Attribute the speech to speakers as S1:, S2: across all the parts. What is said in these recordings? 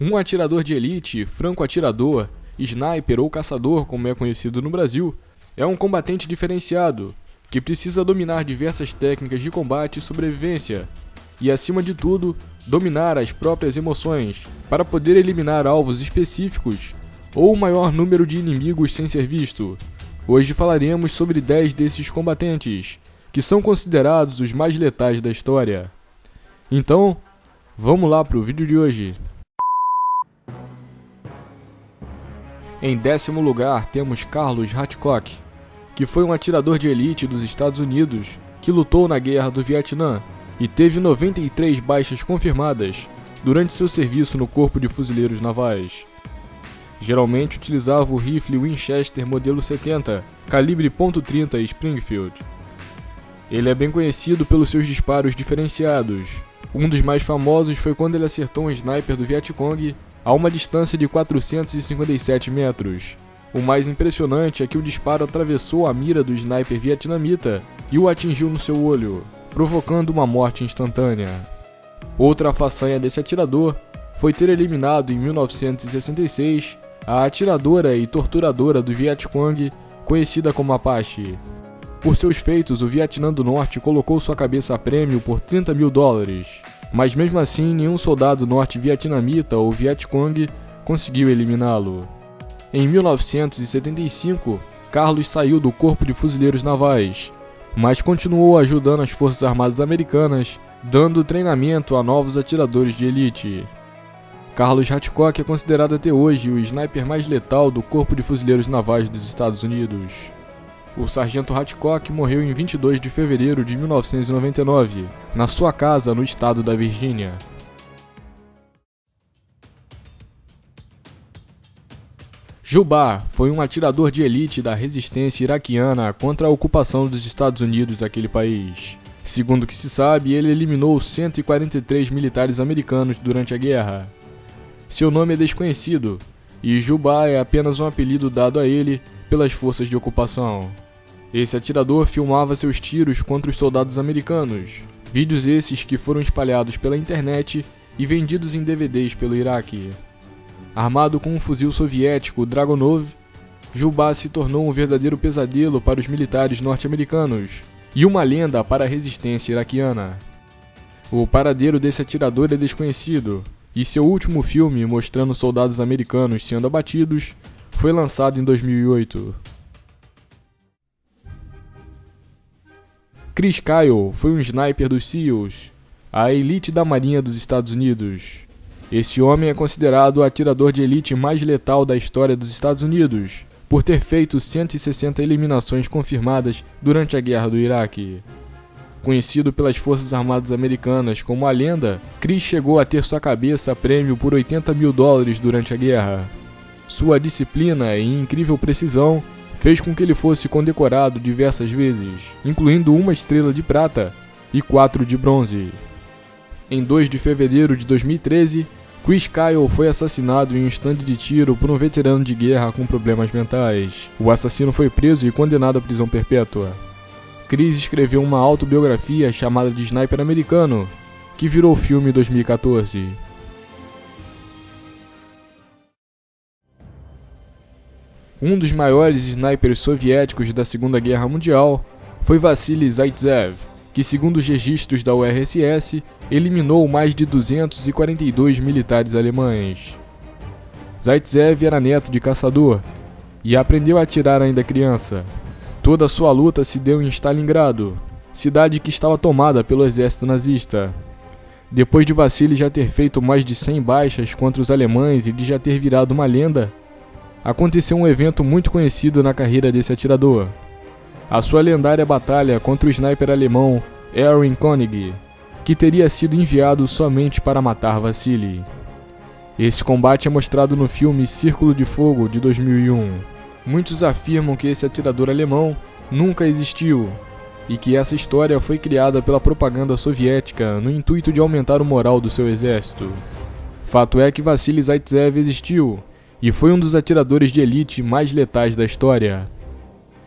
S1: Um atirador de elite, franco-atirador, sniper ou caçador, como é conhecido no Brasil, é um combatente diferenciado, que precisa dominar diversas técnicas de combate e sobrevivência, e acima de tudo, dominar as próprias emoções, para poder eliminar alvos específicos ou o maior número de inimigos sem ser visto. Hoje falaremos sobre 10 desses combatentes, que são considerados os mais letais da história. Então, vamos lá para o vídeo de hoje. Em 10º lugar temos Carlos Hatchcock, que foi um atirador de elite dos Estados Unidos que lutou na Guerra do Vietnã e teve 93 baixas confirmadas durante seu serviço no Corpo de Fuzileiros Navais. Geralmente utilizava o rifle Winchester modelo 70, calibre .30 Springfield. Ele é bem conhecido pelos seus disparos diferenciados. Um dos mais famosos foi quando ele acertou um sniper do Vietcong a uma distância de 457 metros. O mais impressionante é que o disparo atravessou a mira do sniper vietnamita e o atingiu no seu olho, provocando uma morte instantânea. Outra façanha desse atirador foi ter eliminado em 1966 a atiradora e torturadora do Vietcong, conhecida como Apache. Por seus feitos, o Vietnã do Norte colocou sua cabeça a prêmio por $30 mil, mas mesmo assim nenhum soldado norte-vietnamita ou Vietcong conseguiu eliminá-lo. Em 1975, Carlos saiu do Corpo de Fuzileiros Navais, mas continuou ajudando as Forças Armadas Americanas, dando treinamento a novos atiradores de elite. Carlos Hatchcock é considerado até hoje o sniper mais letal do Corpo de Fuzileiros Navais dos Estados Unidos. O sargento Hatchcock morreu em 22 de fevereiro de 1999, na sua casa no estado da Virgínia. Jubbar foi um atirador de elite da resistência iraquiana contra a ocupação dos Estados Unidos daquele país. Segundo o que se sabe, ele eliminou 143 militares americanos durante a guerra. Seu nome é desconhecido, e Jubbar é apenas um apelido dado a ele pelas forças de ocupação. Esse atirador filmava seus tiros contra os soldados americanos, vídeos esses que foram espalhados pela internet e vendidos em DVDs pelo Iraque. Armado com um fuzil soviético Dragunov, Jubbar se tornou um verdadeiro pesadelo para os militares norte-americanos e uma lenda para a resistência iraquiana. O paradeiro desse atirador é desconhecido, e seu último filme mostrando soldados americanos sendo abatidos foi lançado em 2008. Chris Kyle foi um sniper dos SEALs, a elite da Marinha dos Estados Unidos. Esse homem é considerado o atirador de elite mais letal da história dos Estados Unidos, por ter feito 160 eliminações confirmadas durante a Guerra do Iraque. Conhecido pelas Forças Armadas Americanas como a lenda, Chris chegou a ter sua cabeça a prêmio por $80 mil durante a guerra. Sua disciplina e incrível precisão fez com que ele fosse condecorado diversas vezes, incluindo uma estrela de prata e 4 de bronze. Em 2 de fevereiro de 2013, Chris Kyle foi assassinado em um estande de tiro por um veterano de guerra com problemas mentais. O assassino foi preso e condenado à prisão perpétua. Chris escreveu uma autobiografia chamada de Sniper Americano, que virou filme em 2014. Um dos maiores snipers soviéticos da Segunda Guerra Mundial foi Vassili Zaitsev, que, segundo os registros da URSS, eliminou mais de 242 militares alemães. Zaitsev era neto de caçador e aprendeu a atirar ainda criança. Toda a sua luta se deu em Stalingrado, cidade que estava tomada pelo exército nazista. Depois de Vassili já ter feito mais de 100 baixas contra os alemães e de já ter virado uma lenda, aconteceu um evento muito conhecido na carreira desse atirador: a sua lendária batalha contra o sniper alemão Erwin Koenig, que teria sido enviado somente para matar Vassili. Esse combate é mostrado no filme Círculo de Fogo, de 2001. Muitos afirmam que esse atirador alemão nunca existiu, e que essa história foi criada pela propaganda soviética no intuito de aumentar o moral do seu exército. Fato é que Vassili Zaitsev existiu, e foi um dos atiradores de elite mais letais da história.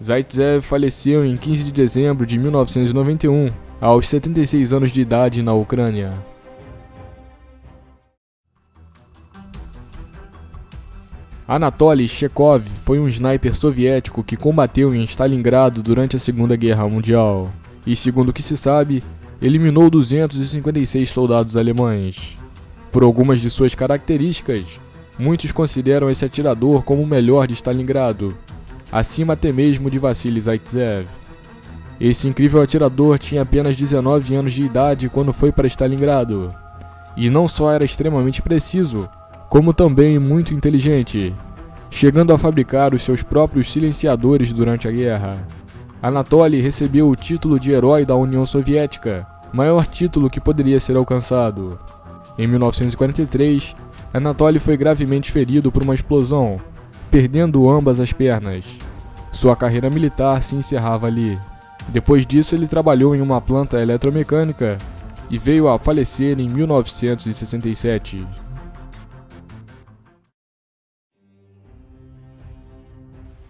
S1: Zaitsev faleceu em 15 de dezembro de 1991, aos 76 anos de idade, na Ucrânia. Anatoly Chekhov foi um sniper soviético que combateu em Stalingrado durante a Segunda Guerra Mundial e, segundo o que se sabe, eliminou 256 soldados alemães. Por algumas de suas características, muitos consideram esse atirador como o melhor de Stalingrado, acima até mesmo de Vassili Zaitsev. Esse incrível atirador tinha apenas 19 anos de idade quando foi para Stalingrado, e não só era extremamente preciso, como também muito inteligente, chegando a fabricar os seus próprios silenciadores durante a guerra. Anatoly recebeu o título de Herói da União Soviética, maior título que poderia ser alcançado. Em 1943, Anatoly foi gravemente ferido por uma explosão, perdendo ambas as pernas. Sua carreira militar se encerrava ali. Depois disso, ele trabalhou em uma planta eletromecânica e veio a falecer em 1967.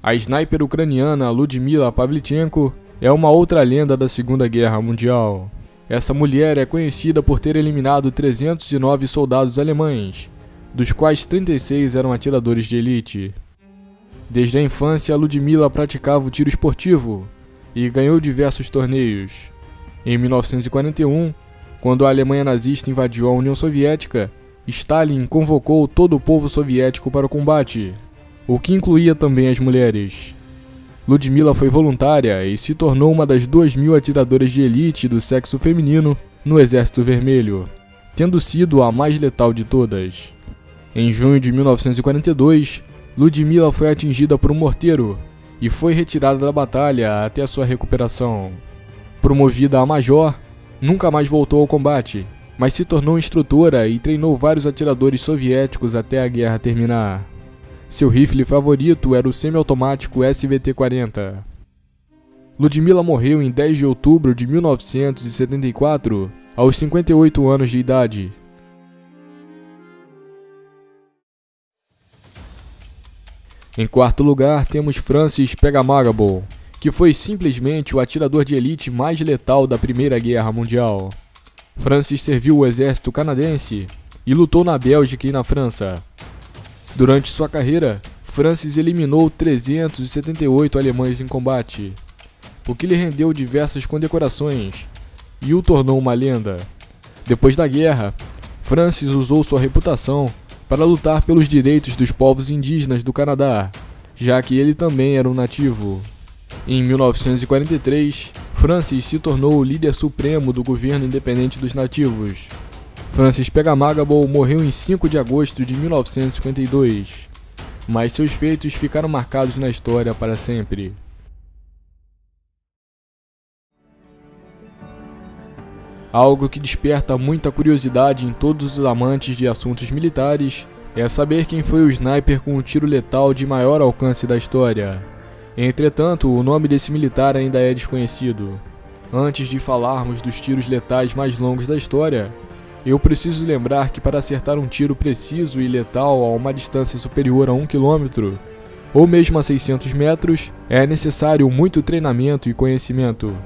S1: A sniper ucraniana Ludmila Pavlichenko é uma outra lenda da Segunda Guerra Mundial. Essa mulher é conhecida por ter eliminado 309 soldados alemães, dos quais 36 eram atiradores de elite. Desde a infância, Ludmila praticava o tiro esportivo e ganhou diversos torneios. Em 1941, quando a Alemanha nazista invadiu a União Soviética, Stalin convocou todo o povo soviético para o combate, o que incluía também as mulheres. Ludmila foi voluntária e se tornou uma das 2.000 atiradoras de elite do sexo feminino no Exército Vermelho, tendo sido a mais letal de todas. Em junho de 1942, Ludmila foi atingida por um morteiro e foi retirada da batalha até a sua recuperação. Promovida a major, nunca mais voltou ao combate, mas se tornou instrutora e treinou vários atiradores soviéticos até a guerra terminar. Seu rifle favorito era o semiautomático SVT-40. Ludmila morreu em 10 de outubro de 1974, aos 58 anos de idade. Em quarto lugar, temos Francis Pegamarable, que foi simplesmente o atirador de elite mais letal da Primeira Guerra Mundial. Francis serviu o exército canadense e lutou na Bélgica e na França. Durante sua carreira, Francis eliminou 378 alemães em combate, o que lhe rendeu diversas condecorações e o tornou uma lenda. Depois da guerra, Francis usou sua reputação para lutar pelos direitos dos povos indígenas do Canadá, já que ele também era um nativo. Em 1943, Francis se tornou o líder supremo do governo independente dos nativos. Francis Pegamarable morreu em 5 de agosto de 1952, mas seus feitos ficaram marcados na história para sempre. Algo que desperta muita curiosidade em todos os amantes de assuntos militares é saber quem foi o sniper com o tiro letal de maior alcance da história. Entretanto, o nome desse militar ainda é desconhecido. Antes de falarmos dos tiros letais mais longos da história, eu preciso lembrar que para acertar um tiro preciso e letal a uma distância superior a 1 km, ou mesmo a 600 metros, é necessário muito treinamento e conhecimento.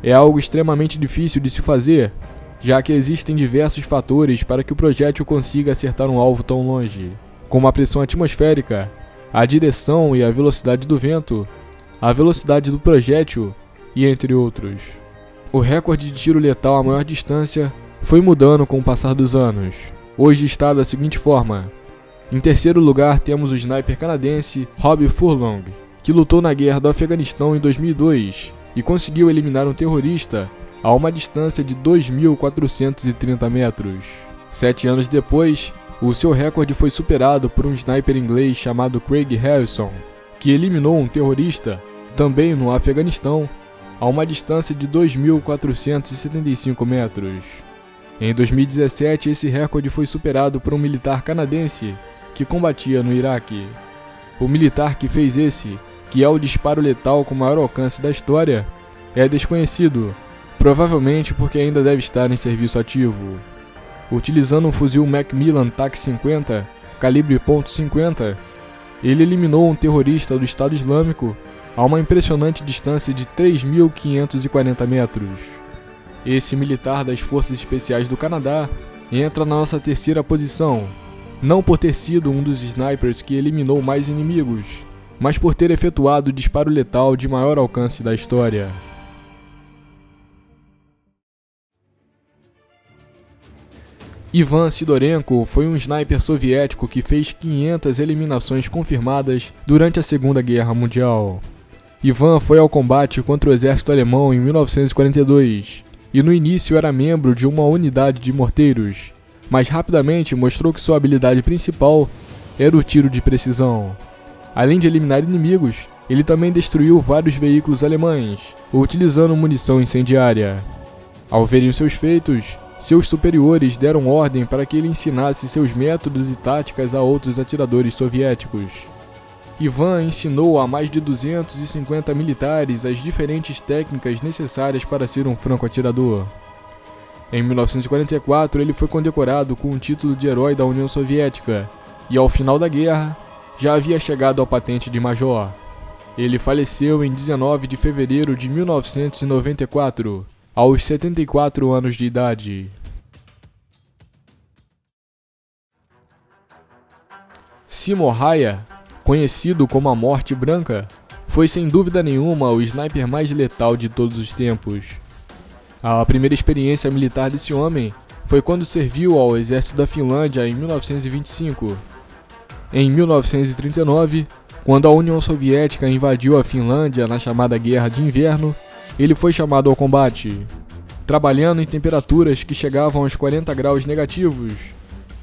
S1: É algo extremamente difícil de se fazer, já que existem diversos fatores para que o projétil consiga acertar um alvo tão longe, como a pressão atmosférica, a direção e a velocidade do vento, a velocidade do projétil e entre outros. O recorde de tiro letal a maior distância foi mudando com o passar dos anos. Hoje está da seguinte forma: em terceiro lugar temos o sniper canadense Rob Furlong, que lutou na guerra do Afeganistão em 2002 e conseguiu eliminar um terrorista a uma distância de 2.430 metros. 7 anos depois, o seu recorde foi superado por um sniper inglês chamado Craig Harrison, que eliminou um terrorista, também no Afeganistão, a uma distância de 2.475 metros. Em 2017, esse recorde foi superado por um militar canadense que combatia no Iraque. O militar que fez esse, que é o disparo letal com maior alcance da história, é desconhecido, provavelmente porque ainda deve estar em serviço ativo. Utilizando um fuzil Macmillan TAC-50, calibre .50, ele eliminou um terrorista do Estado Islâmico a uma impressionante distância de 3.540 metros. Esse militar das Forças Especiais do Canadá entra na nossa terceira posição, não por ter sido um dos snipers que eliminou mais inimigos, mas por ter efetuado o disparo letal de maior alcance da história. Ivan Sidorenko foi um sniper soviético que fez 500 eliminações confirmadas durante a Segunda Guerra Mundial. Ivan foi ao combate contra o exército alemão em 1942 e no início era membro de uma unidade de morteiros, mas rapidamente mostrou que sua habilidade principal era o tiro de precisão. Além de eliminar inimigos, ele também destruiu vários veículos alemães, utilizando munição incendiária. Ao verem os seus feitos, seus superiores deram ordem para que ele ensinasse seus métodos e táticas a outros atiradores soviéticos. Ivan ensinou a mais de 250 militares as diferentes técnicas necessárias para ser um franco-atirador. Em 1944, ele foi condecorado com o título de Herói da União Soviética e, ao final da guerra, já havia chegado à patente de major. Ele faleceu em 19 de fevereiro de 1994, aos 74 anos de idade. Simo Haya, conhecido como a Morte Branca, foi sem dúvida nenhuma o sniper mais letal de todos os tempos. A primeira experiência militar desse homem foi quando serviu ao exército da Finlândia em 1925. Em 1939, quando a União Soviética invadiu a Finlândia na chamada Guerra de Inverno, ele foi chamado ao combate, trabalhando em temperaturas que chegavam aos 40 graus negativos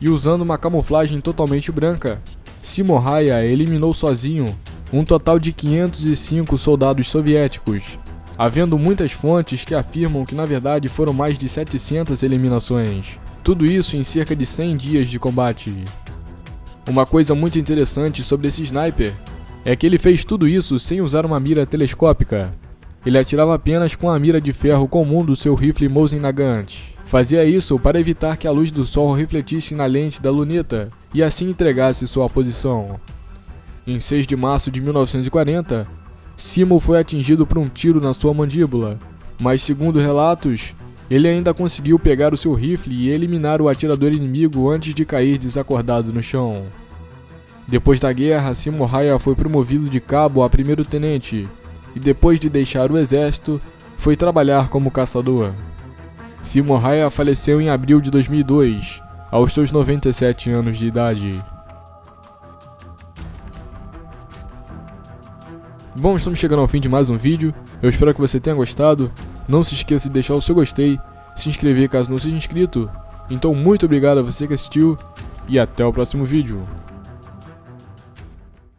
S1: e usando uma camuflagem totalmente branca. Simo Haya eliminou sozinho um total de 505 soldados soviéticos, havendo muitas fontes que afirmam que na verdade foram mais de 700 eliminações. Tudo isso em cerca de 100 dias de combate. Uma coisa muito interessante sobre esse sniper é que ele fez tudo isso sem usar uma mira telescópica. Ele atirava apenas com a mira de ferro comum do seu rifle Mosin Nagant. Fazia isso para evitar que a luz do sol refletisse na lente da luneta e assim entregasse sua posição. Em 6 de março de 1940, Simo foi atingido por um tiro na sua mandíbula, mas segundo relatos, ele ainda conseguiu pegar o seu rifle e eliminar o atirador inimigo antes de cair desacordado no chão. Depois da guerra, Simo Haya foi promovido de cabo a primeiro-tenente e depois de deixar o exército, foi trabalhar como caçador. Simo Haya faleceu em abril de 2002, aos seus 97 anos de idade. Bom, estamos chegando ao fim de mais um vídeo. Eu espero que você tenha gostado. Não se esqueça de deixar o seu gostei, se inscrever caso não seja inscrito. Então, muito obrigado a você que assistiu e até o próximo vídeo.